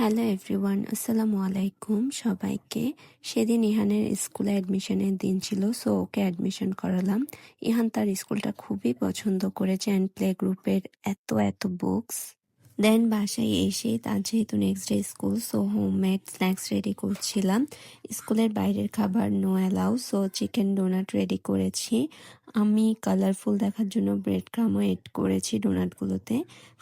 Hello everyone, আসসালামু আলাইকুম সবাইকে। সেদিন ইহানের স্কুলে অ্যাডমিশনের দিন ছিল, সো ওকে অ্যাডমিশন করালাম। ইহান তার স্কুলটা খুবই পছন্দ করেছে অ্যান্ড প্লে গ্রুপের এত বুকস। দেন বাসায় এসে তার যেহেতু next day school, so homemade snacks ready করছিলাম। স্কুলের বাইরের খাবার no allow, so chicken donut ready করেছি। আমি কালারফুল দেখার জন্য ব্রেড ক্রামও এড করেছি ডোনাটগুলোতে।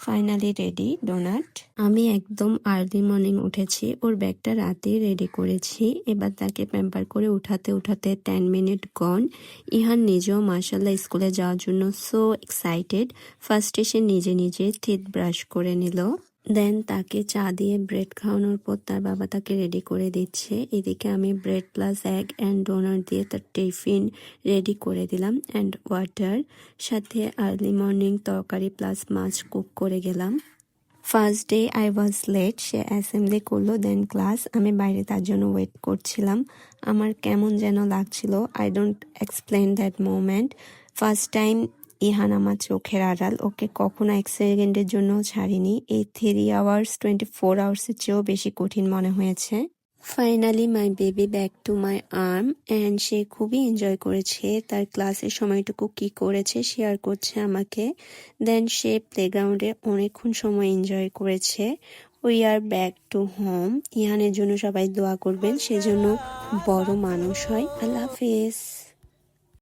Finally ready donut. আমি একদম আর্লি মর্নিং উঠেছি, ওর ব্যাগটা রাতেই রেডি করেছি। এবার তাকে প্যাম্পার করে উঠাতে 10 মিনিট গন। ইহান নিজেও মাশাল্লাহ স্কুলে যাওয়ার জন্য সো এক্সাইটেড। ফার্স্টে সে নিজে টিথ ব্রাশ করে নিল। দেন তাকে চা দিয়ে ব্রেড খাওয়ানোর পর তার বাবা তাকে রেডি করে দিচ্ছে। এদিকে আমি bread plus egg and donut দিয়ে তার টিফিন রেডি করে দিলাম অ্যান্ড ওয়াটার। সাথে আর্লি মর্নিং তরকারি প্লাস মাছ কুক করে গেলাম। First day I was late. সে অ্যাসেম্বলি করলো, দেন ক্লাস। আমি বাইরে তার জন্য ওয়েট করছিলাম। আমার কেমন যেন লাগছিল, I don't explain that moment. First time Ihan আমার চোখের আড়াল, ওকে কখনো 1 সেকেন্ডের জন্য ছাড়িনি। এই 3 আওয়ার্স 24 আওয়ার্সের চেয়েও বেশি কঠিন মনে হয়েছে। Finally my baby back to my arm and সে খুবই এনজয় করেছে। তার ক্লাসের সময়টুকু কি করেছে শেয়ার করছে আমাকে। দেন সে প্লেগ্রাউন্ডে অনেকক্ষণ সময় এনজয় করেছে। We are back to home. ইহানের জন্য সবাই দোয়া করবেন, সেজন্য বড় মানুষ হয়। আল্লাহ হাফেজ।